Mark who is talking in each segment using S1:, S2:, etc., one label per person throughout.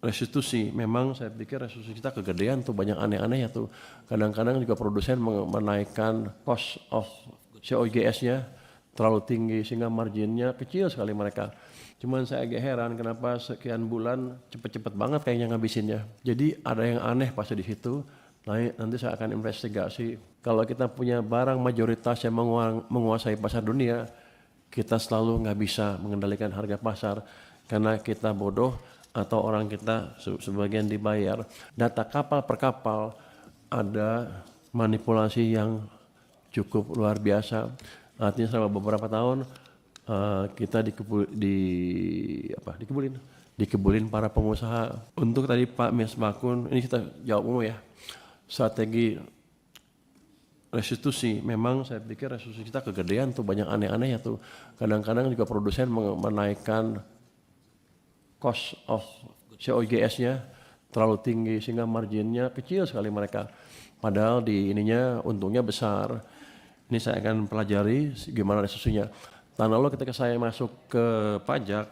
S1: restitusi, memang saya pikir restitusi kita kegedean tuh, banyak aneh-aneh ya tuh. Kadang-kadang juga produsen menaikkan cost of COGS-nya terlalu tinggi sehingga marginnya kecil sekali mereka. Cuman saya agak heran kenapa sekian bulan cepet-cepet banget kayaknya ngabisinnya. Jadi ada yang aneh pasti di situ. Nanti saya akan investigasi. Kalau kita punya barang mayoritas yang menguasai pasar dunia, kita selalu nggak bisa mengendalikan harga pasar karena kita bodoh atau orang kita sebagian dibayar. Data kapal per kapal ada manipulasi yang cukup luar biasa. Artinya selama beberapa tahun kita dikebulin para pengusaha. Untuk tadi Pak Misbakun, ini kita jawab umum ya. Strategi restitusi, memang saya pikir restitusi kita kegedean tuh, banyak aneh-aneh ya tuh. Kadang-kadang juga produsen menaikkan cost of COGS-nya terlalu tinggi sehingga marginnya kecil sekali mereka. Padahal di ininya untungnya besar. Ini saya akan pelajari gimana restitusinya. Tahun lalu ketika saya masuk ke pajak,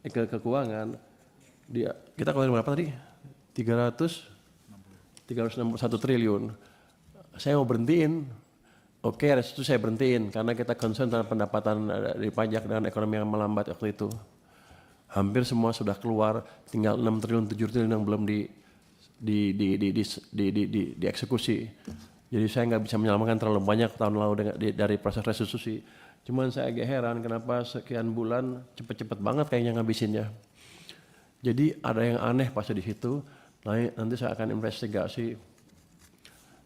S1: ke keuangan, kita keluarin berapa tadi? 361 triliun. Saya mau berhentiin. Oke, restitusi saya berhentiin karena kita concern dengan pendapatan dari pajak dan ekonomi yang melambat waktu itu. Hampir semua sudah keluar, tinggal 6 triliun, 7 triliun yang belum dieksekusi. Jadi saya nggak bisa menyelamatkan terlalu banyak tahun lalu dari proses restitusi. Cuman saya agak heran kenapa sekian bulan cepet-cepet banget kayaknya ngabisinnya. Jadi ada yang aneh pasti di situ. Nanti saya akan investigasi.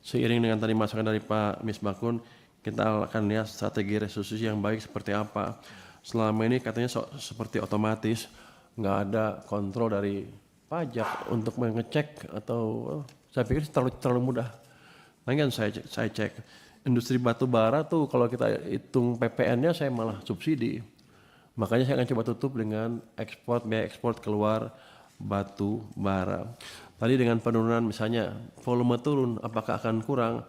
S1: Seiring dengan tadi masukan dari Pak Misbakun, kita akan lihat strategi restitusi yang baik seperti apa. Selama ini katanya seperti otomatis, nggak ada kontrol dari pajak untuk mengecek atau saya pikir terlalu mudah. Nanti kan saya cek, industri batu bara tuh kalau kita hitung PPN-nya saya malah subsidi. Makanya saya akan coba tutup dengan biaya ekspor keluar batu bara. Tadi dengan penurunan misalnya volume turun, apakah akan kurang?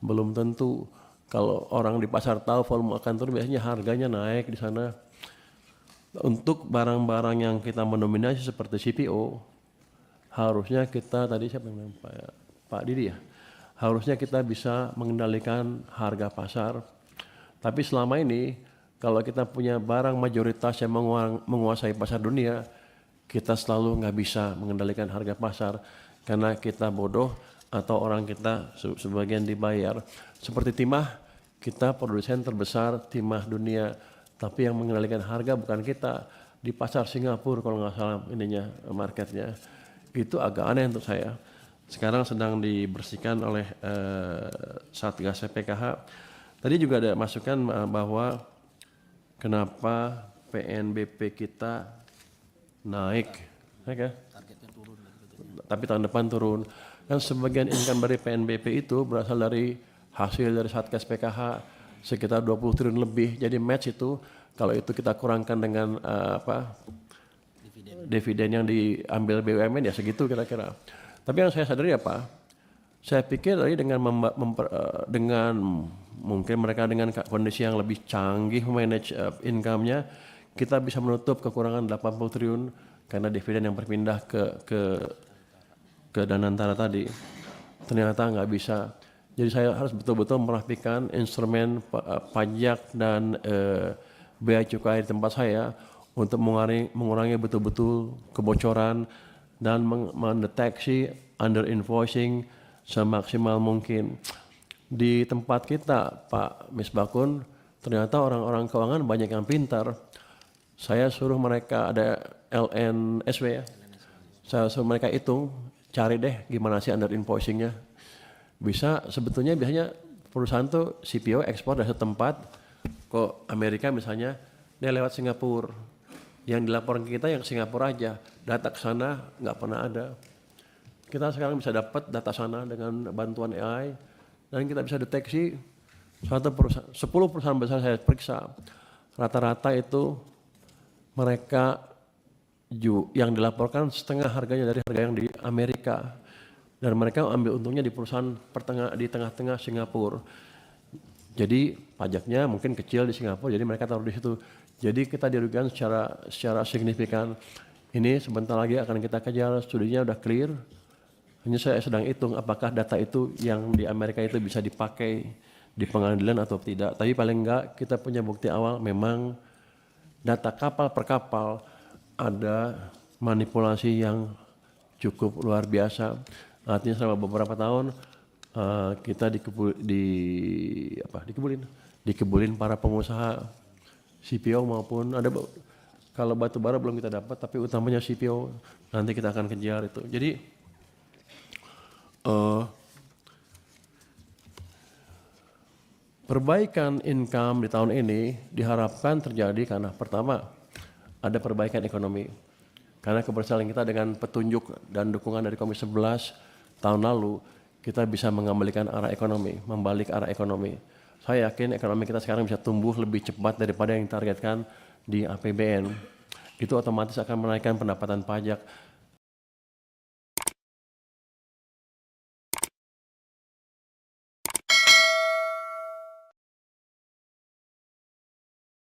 S1: Belum tentu. Kalau orang di pasar tahu volume akan turun, biasanya harganya naik di sana. Untuk barang-barang yang kita mendominasi seperti CPO, harusnya kita tadi siapa yang Pak Didi ya, harusnya kita bisa mengendalikan harga pasar. Tapi selama ini kalau kita punya barang mayoritas yang menguasai pasar dunia, kita selalu nggak bisa mengendalikan harga pasar karena kita bodoh atau orang kita sebagian dibayar. Seperti timah, kita produsen terbesar timah dunia, tapi yang mengendalikan harga bukan kita. Di pasar Singapura kalau nggak salah marketnya. Itu agak aneh untuk saya. Sekarang sedang dibersihkan oleh Satgas PKH. Tadi juga ada masukan bahwa kenapa PNBP kita naik ya? Tapi tahun depan turun. Dan sebagian income dari PNBP itu berasal dari hasil dari Satgas PKH sekitar 20 triliun lebih. Jadi match itu kalau itu kita kurangkan dengan dividen yang diambil BUMN ya segitu kira-kira. Tapi yang saya sadari apa? Saya pikir tadi dengan mungkin mereka dengan kondisi yang lebih canggih manage income-nya, kita bisa menutup kekurangan 80 triliun karena dividen yang berpindah ke Danantara tadi. Ternyata nggak bisa. Jadi saya harus betul-betul merapikan instrumen pajak dan bea cukai di tempat saya untuk mengurangi betul-betul kebocoran dan mendeteksi under invoicing semaksimal mungkin. Di tempat kita, Pak Misbakun, ternyata orang-orang keuangan banyak yang pintar. Saya suruh mereka ada LNSW ya. Saya suruh mereka hitung, cari deh gimana sih under invoicingnya. Biasanya perusahaan tuh CPO ekspor dari setempat ke Amerika misalnya, dia lewat Singapura. Yang dilaporkan kita yang Singapura aja, data ke sana nggak pernah ada. Kita sekarang bisa dapat data sana dengan bantuan AI dan kita bisa deteksi 10 perusahaan besar saya periksa. Rata-rata itu mereka yang dilaporkan setengah harganya dari harga yang di Amerika. Dan mereka ambil untungnya di perusahaan di tengah-tengah Singapura. Jadi pajaknya mungkin kecil di Singapura, jadi mereka taruh di situ. Jadi kita dirugikan secara signifikan. Ini sebentar lagi akan kita kejar, studinya udah clear. Hanya saya sedang hitung apakah data itu yang di Amerika itu bisa dipakai di pengadilan atau tidak. Tapi paling enggak kita punya bukti awal memang data kapal per kapal ada manipulasi yang cukup luar biasa. Artinya selama beberapa tahun kita dikebulin para pengusaha CPO maupun kalau batu bara belum kita dapat, tapi utamanya CPO nanti kita akan kejar itu. Jadi perbaikan income di tahun ini diharapkan terjadi karena pertama ada perbaikan ekonomi. Karena keberhasilan kita dengan petunjuk dan dukungan dari Komisi 11 tahun lalu, kita bisa mengembalikan arah ekonomi, membalik arah ekonomi. Saya yakin ekonomi kita sekarang bisa tumbuh lebih cepat daripada yang ditargetkan di APBN. Itu otomatis akan menaikkan pendapatan pajak.